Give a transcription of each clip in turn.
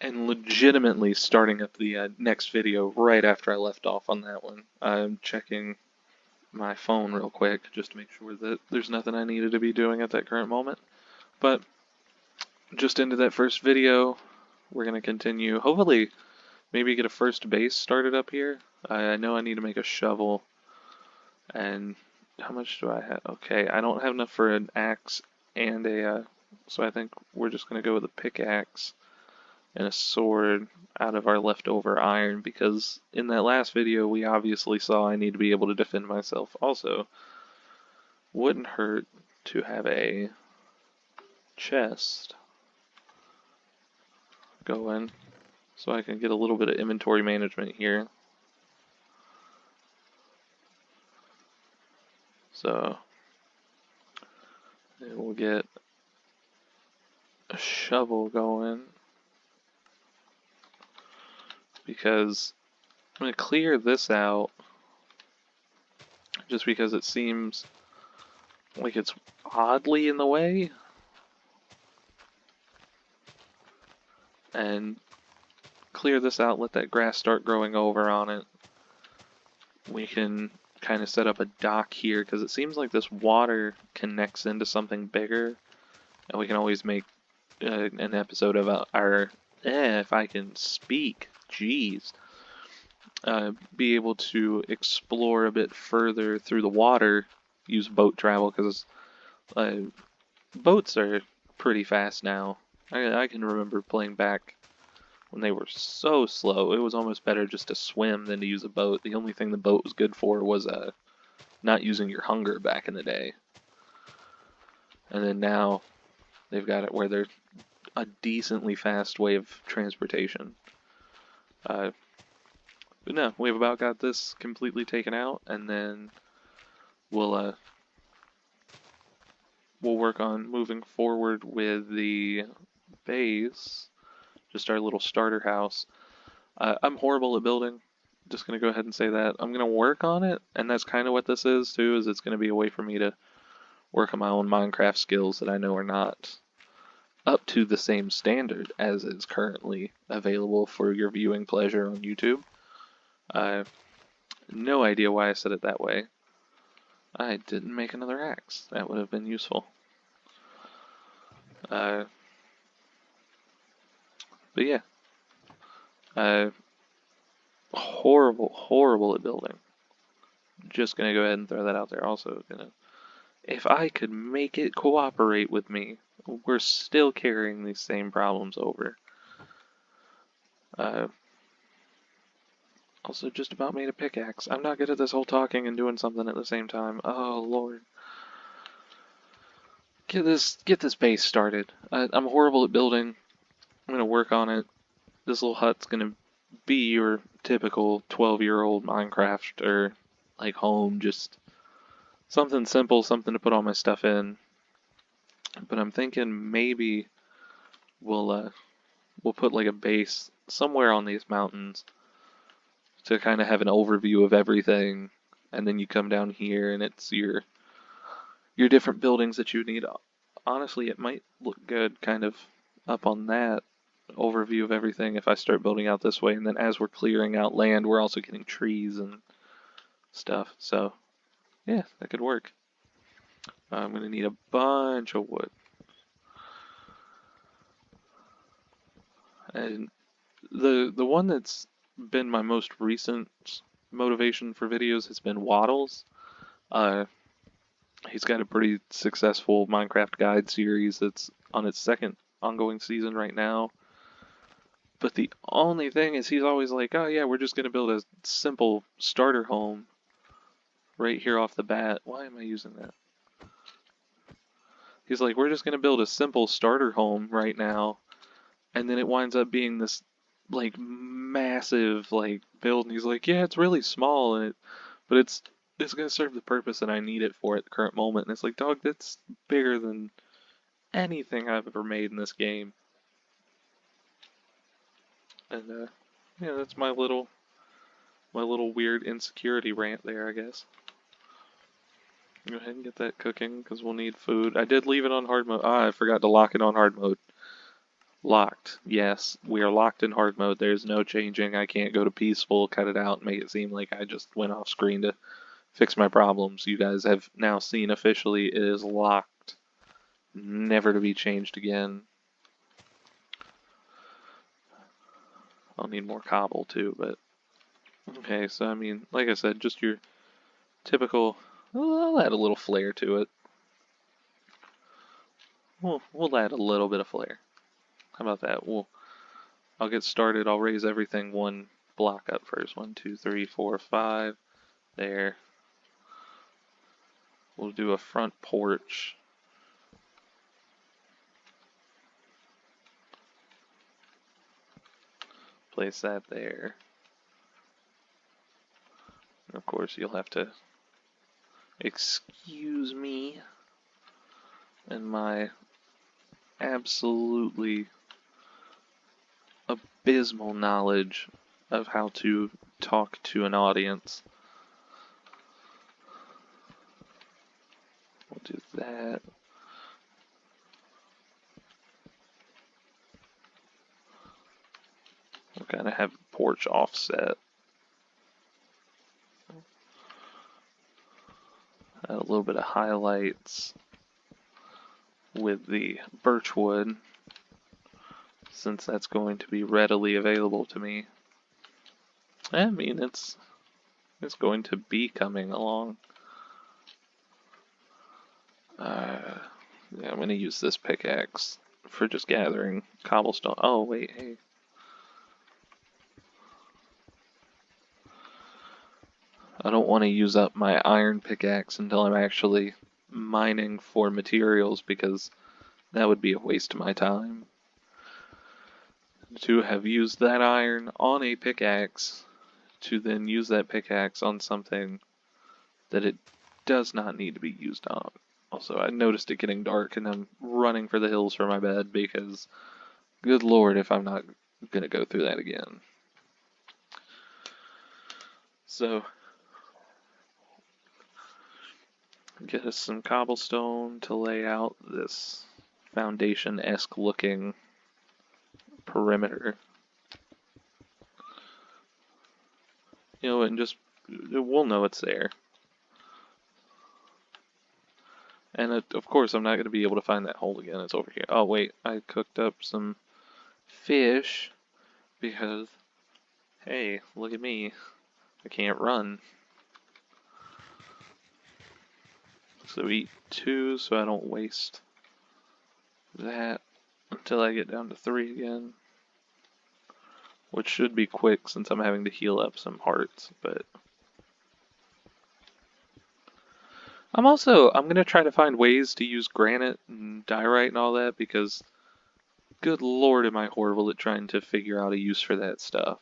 and legitimately starting up the next video right after I left off on that one. I'm checking my phone real quick just to make sure that there's nothing I needed to be doing at that current moment. But just into that first video, we're going to continue. Hopefully, maybe get a first base started up here. I know I need to make a shovel. And how much do I have? Okay, I don't have enough for an axe and so I think we're just going to go with a pickaxe and a sword out of our leftover iron, because in that last video we obviously saw I need to be able to defend myself. Also, wouldn't hurt to have a chest going so I can get a little bit of inventory management here. So we'll get a shovel going, because I'm going to clear this out just because it seems like it's oddly in the way. And clear this out, let that grass start growing over on it. We can kind of set up a dock here, because it seems like this water connects into something bigger, and we can always make an episode about our, if I can speak, jeez, be able to explore a bit further through the water, use boat travel, because boats are pretty fast now. I can remember playing back when they were so slow. It was almost better just to swim than to use a boat. The only thing the boat was good for was not using your hunger back in the day. And then now they've got it where they're a decently fast way of transportation. But no, we've about got this completely taken out, and then we'll work on moving forward with the base, just our little starter house. I'm horrible at building. Just gonna go ahead and say that. I'm gonna work on it, and that's kind of what this is too. Is it's gonna be a way for me to work on my own Minecraft skills that I know are not up to the same standard as is currently available for your viewing pleasure on YouTube. I have no idea why I said it that way. I didn't make another axe. That would have been useful. But yeah, horrible at building. Just gonna go ahead and throw that out there. Also, if I could make it cooperate with me, we're still carrying these same problems over. Also, just about made a pickaxe. I'm not good at this whole talking and doing something at the same time. Oh lord. Get this base started. I'm horrible at building. I'm gonna work on it. This little hut's gonna be your typical 12-year-old Minecraft or like home, just something simple, something to put all my stuff in. But I'm thinking maybe we'll put like a base somewhere on these mountains to kind of have an overview of everything, and then you come down here and it's your different buildings that you need. Honestly, it might look good kind of up on that overview of everything if I start building out this way, and then as we're clearing out land, we're also getting trees and stuff. So yeah, that could work. I'm gonna need a bunch of wood. And the one that's been my most recent motivation for videos has been Waddles. Uh, he's got a pretty successful Minecraft guide series that's on its second ongoing season right now. But the only thing is he's always like, oh yeah, we're just gonna build a simple starter home right here off the bat. Why am I using that? He's like, we're just gonna build a simple starter home right now, and then it winds up being this like massive like build, and he's like, yeah, it's really small, but it's gonna serve the purpose that I need it for at the current moment. And it's like, dog, that's bigger than anything I've ever made in this game. And yeah, that's my little weird insecurity rant there, I guess. Go ahead and get that cooking because we'll need food. I did leave it on hard mode. Ah, I forgot to lock it on hard mode. Locked. Yes, we are locked in hard mode. There's no changing. I can't go to peaceful, cut it out, and make it seem like I just went off screen to fix my problems. You guys have now seen officially it is locked. Never to be changed again. I'll need more cobble too, but okay, so I mean, like I said, just your typical, I'll add a little flair to it. We'll add a little bit of flair. How about that? I'll get started. I'll raise everything one block up first. 1, 2, 3, 4, 5. There. We'll do a front porch. Place that there. And of course, you'll have to excuse me and my absolutely abysmal knowledge of how to talk to an audience. We'll do that. We'll kind of have porch offset. Add a little bit of highlights with the birchwood, since that's going to be readily available to me. I mean, it's going to be coming along. Yeah, I'm going to use this pickaxe for just gathering cobblestone. Oh, wait, hey. I don't want to use up my iron pickaxe until I'm actually mining for materials, because that would be a waste of my time. To have used that iron on a pickaxe, to then use that pickaxe on something that it does not need to be used on. Also, I noticed it getting dark and I'm running for the hills for my bed because, good lord, if I'm not going to go through that again. So, get us some cobblestone to lay out this foundation-esque looking perimeter. You know, and just, we'll know it's there. And of course, I'm not going to be able to find that hole again. It's over here. Oh, wait, I cooked up some fish because, hey, look at me. I can't run. So eat 2 so I don't waste that until I get down to 3 again. Which should be quick since I'm having to heal up some hearts, but I'm going to try to find ways to use granite and diorite and all that, because good lord am I horrible at trying to figure out a use for that stuff.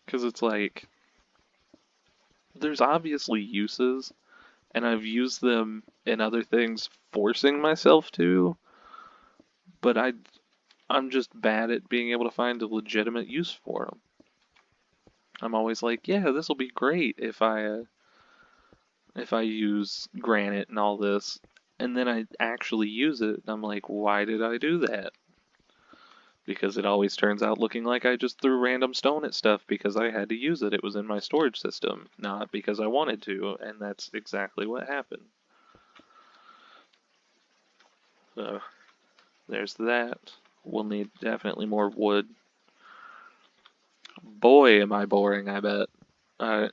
Because it's like, there's obviously uses, and I've used them in other things forcing myself to, but I'm just bad at being able to find a legitimate use for them. I'm always like, yeah, this will be great if I use granite and all this, and then I actually use it, and I'm like, why did I do that? Because it always turns out looking like I just threw random stone at stuff because I had to use it. It was in my storage system, not because I wanted to, and that's exactly what happened. So, there's that. We'll need definitely more wood. Boy, am I boring, I bet. I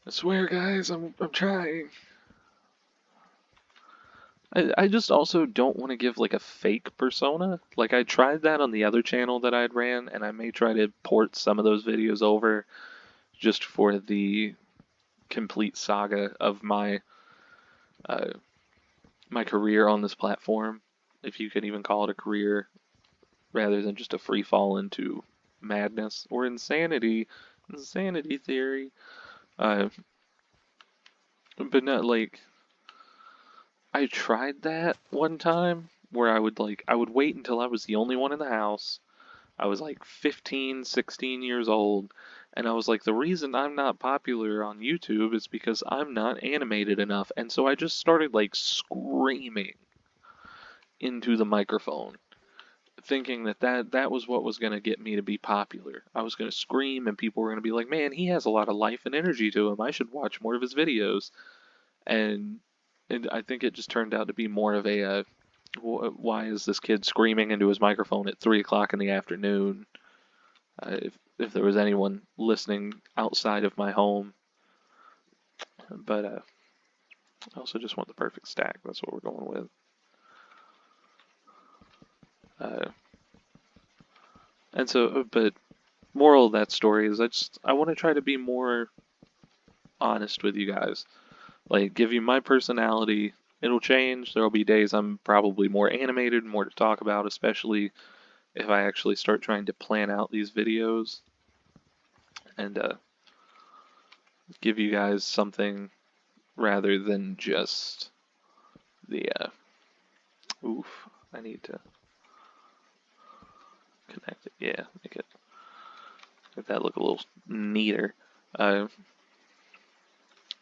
swear, guys, I'm trying. I just also don't want to give like a fake persona. Like, I tried that on the other channel that I'd ran, and I may try to port some of those videos over just for the complete saga of my my career on this platform, if you can even call it a career, rather than just a free fall into madness or insanity theory. But not like, I tried that one time where I would wait until I was the only one in the house. I was like 15, 16 years old, and I was like, the reason I'm not popular on YouTube is because I'm not animated enough. And so I just started like screaming into the microphone, thinking that was what was going to get me to be popular. I was going to scream and people were going to be like, man, he has a lot of life and energy to him. I should watch more of his videos. And, and I think it just turned out to be more of a, why is this kid screaming into his microphone at 3 o'clock in the afternoon? If there was anyone listening outside of my home. But I also just want the perfect stack. That's what we're going with. And so, but moral of that story is I want to try to be more honest with you guys. Like, give you my personality. It'll change. There'll be days I'm probably more animated, more to talk about, especially if I actually start trying to plan out these videos and give you guys something rather than just the oof. I need to connect it. Yeah, make that look a little neater. But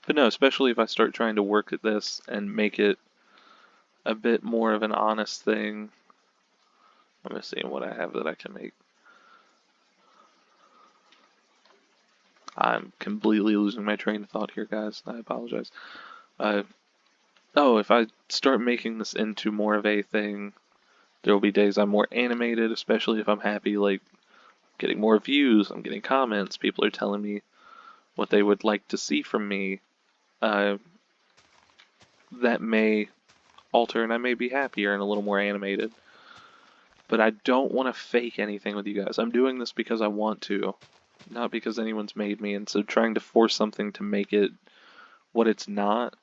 no, especially if I start trying to work at this and make it a bit more of an honest thing. I'm gonna see what I have that I can make. I'm completely losing my train of thought here, guys. I apologize. Oh, if I start making this into more of a thing, there will be days I'm more animated, especially if I'm happy, like getting more views, I'm getting comments, people are telling me what they would like to see from me. That may alter and I may be happier and a little more animated. But I don't want to fake anything with you guys. I'm doing this because I want to, not because anyone's made me. And so trying to force something to make it what it's not,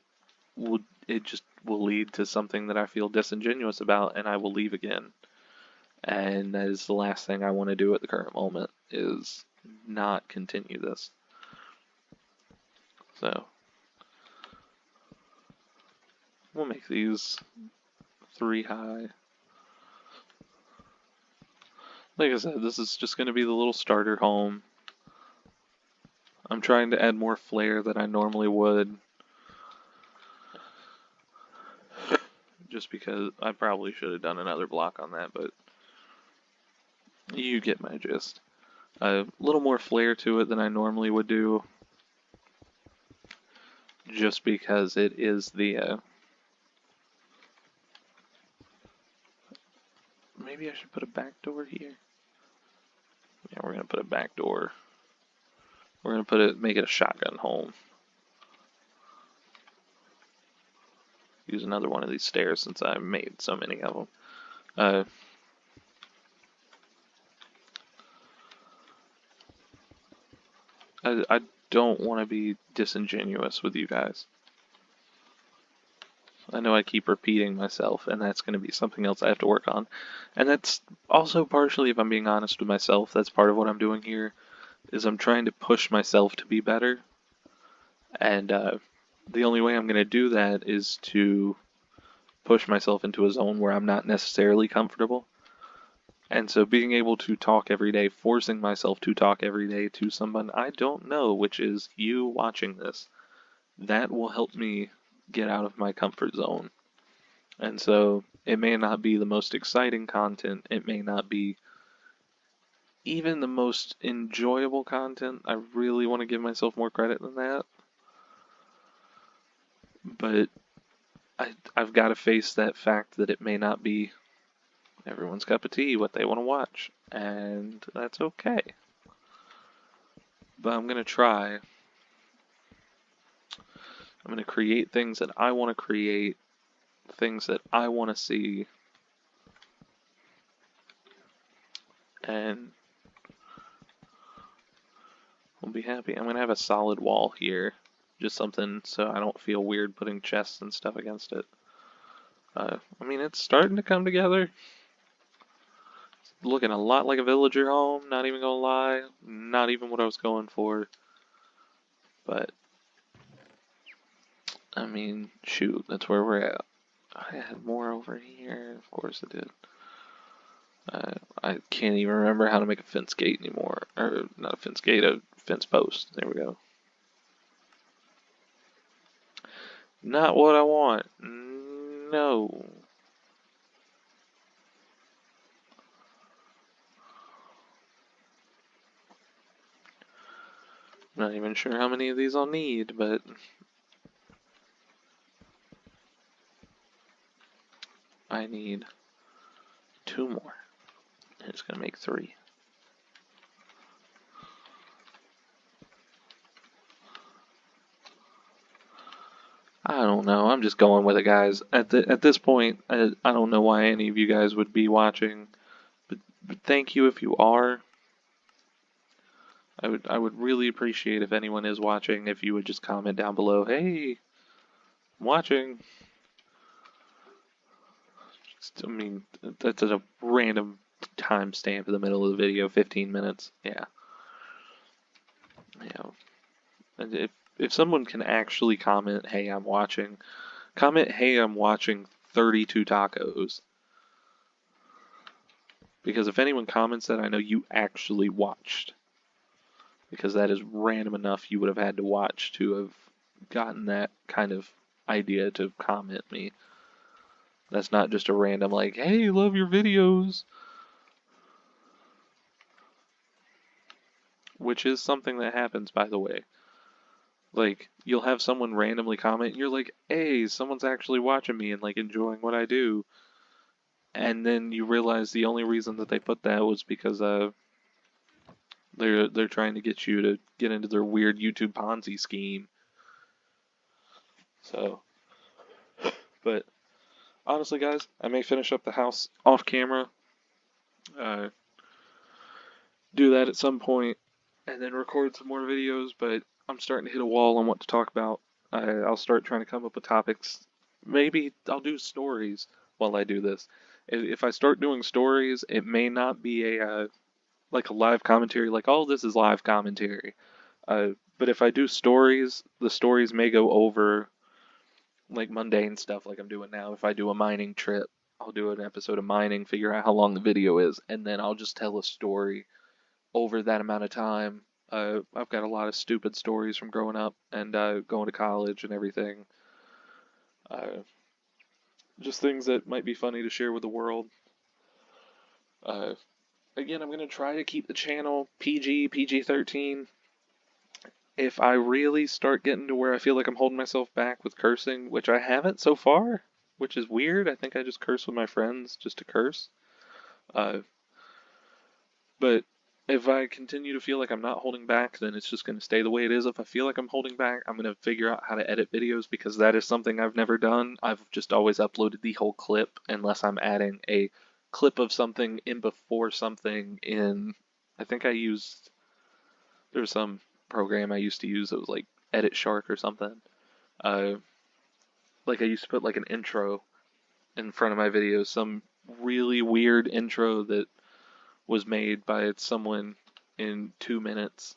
it just will lead to something that I feel disingenuous about and I will leave again. And that is the last thing I want to do at the current moment, is not continue this. So we'll make these 3 high. Like I said, this is just going to be the little starter home. I'm trying to add more flair than I normally would. Just because I probably should have done another block on that, but you get my gist. A little more flair to it than I normally would do. Just because it is the maybe I should put a back door here. Yeah, we're gonna put a back door. We're gonna make it a shotgun home. Use another one of these stairs since I made so many of them. I don't want to be disingenuous with you guys. I know I keep repeating myself, and that's going to be something else I have to work on. And that's also partially, if I'm being honest with myself, that's part of what I'm doing here, is I'm trying to push myself to be better. And the only way I'm going to do that is to push myself into a zone where I'm not necessarily comfortable. And so being able to talk every day, forcing myself to talk every day to someone I don't know, which is you watching this, that will help me get out of my comfort zone. And so it may not be the most exciting content, it may not be even the most enjoyable content. I really want to give myself more credit than that. But I've got to face that fact that it may not be everyone's cup of tea, what they want to watch. And that's okay. But I'm going to try. I'm going to create things that I want to create, things that I want to see. And we'll be happy. I'm going to have a solid wall here. Just something so I don't feel weird putting chests and stuff against it. I mean, it's starting to come together. It's looking a lot like a villager home, not even gonna lie. Not even what I was going for. But, I mean, shoot, that's where we're at. I had more over here. Of course I did. I can't even remember how to make a fence gate anymore. Or, not a fence gate, a fence post. There we go. Not what I want. No. I'm not even sure how many of these I'll need, but I need 2 more. And it's gonna make 3. I don't know. I'm just going with it, guys. At this point, I don't know why any of you guys would be watching, but thank you if you are. I would really appreciate if anyone is watching if you would just comment down below, hey, I'm watching. I mean, that's a random timestamp in the middle of the video, 15 minutes. Yeah. Yeah. And if someone can actually comment, hey, I'm watching, comment, hey, I'm watching 32 tacos. Because if anyone comments that, I know you actually watched. Because that is random enough you would have had to watch to have gotten that kind of idea to comment me. That's not just a random, like, hey, love your videos. Which is something that happens, by the way. Like, you'll have someone randomly comment, and you're like, hey, someone's actually watching me and, like, enjoying what I do. And then you realize the only reason that they put that was because they're trying to get you to get into their weird YouTube Ponzi scheme. So, but honestly, guys, I may finish up the house off camera, uh, do that at some point, and then record some more videos. But I'm starting to hit a wall on what to talk about. I'll start trying to come up with topics. Maybe I'll do stories while I do this. If I start doing stories, it may not be a like a live commentary, like all this is live commentary. But if I do stories, the stories may go over like mundane stuff like I'm doing now. If I do a mining trip, I'll do an episode of mining, figure out how long the video is, and then I'll just tell a story over that amount of time. I've got a lot of stupid stories from growing up and going to college and everything. Uh, just things that might be funny to share with the world. Uh, Again, I'm going to try to keep the channel PG 13. If I really start getting to where I feel like I'm holding myself back with cursing, which I haven't so far, which is weird. I think I just curse with my friends just to curse. Uh, but if I continue to feel like I'm not holding back, then it's just going to stay the way it is. If I feel like I'm holding back, I'm going to figure out how to edit videos because that is something I've never done. I've just always uploaded the whole clip unless I'm adding a clip of something in before something in. I think I used. There's some program I used to use that was like Edit Shark or something. Uh, like I used to put like an intro in front of my videos, some really weird intro that was made by someone in 2 minutes.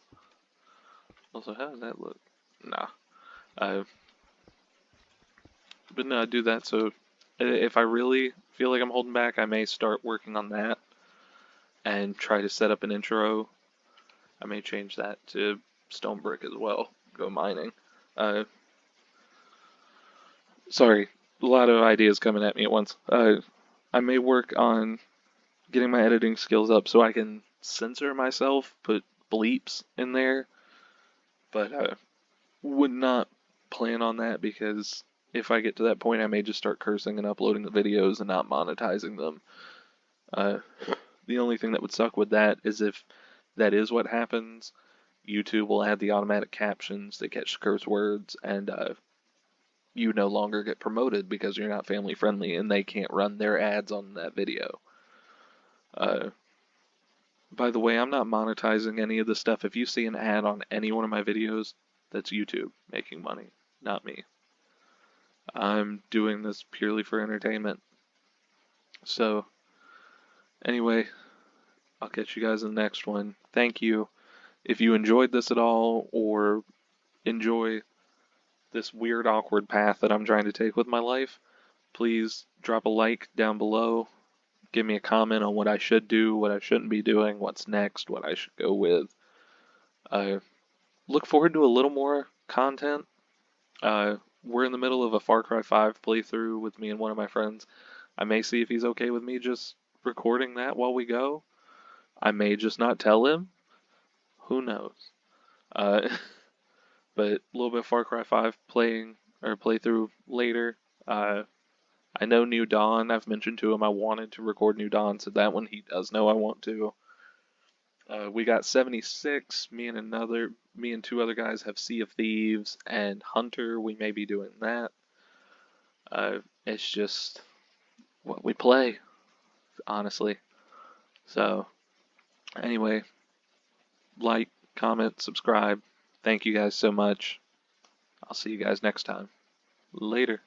Also, how does that look? Nah. Uh, but no, I do that. So if I really feel like I'm holding back, I may start working on that and try to set up an intro. I may change that to stone brick as well. Go mining. Uh, Sorry, a lot of ideas coming at me at once. I may work on getting my editing skills up so I can censor myself, put bleeps in there, but would not plan on that because if I get to that point, I may just start cursing and uploading the videos and not monetizing them. Uh, the only thing that would suck with that is if that is what happens, YouTube will add the automatic captions that catch curse words, and you no longer get promoted because you're not family friendly and they can't run their ads on that video. Uh, by the way, I'm not monetizing any of the stuff. If you see an ad on any one of my videos, that's YouTube making money, not me. I'm doing this purely for entertainment. So, anyway, I'll catch you guys in the next one. Thank you. If you enjoyed this at all or enjoy this weird, awkward path that I'm trying to take with my life, please drop a like down below. Give me a comment on what I should do, what I shouldn't be doing, what's next, what I should go with. I look forward to a little more content. We're in the middle of a Far Cry 5 playthrough with me and one of my friends. I may see if he's okay with me just recording that while we go. I may just not tell him. Who knows? Uh, but a little bit of Far Cry 5 playthrough later. I know New Dawn. I've mentioned to him I wanted to record New Dawn, so that one he does know I want to. We got 76. Me and two other guys have Sea of Thieves and Hunter. We may be doing that. It's just what we play, honestly. So, anyway, like, comment, subscribe. Thank you guys so much. I'll see you guys next time. Later.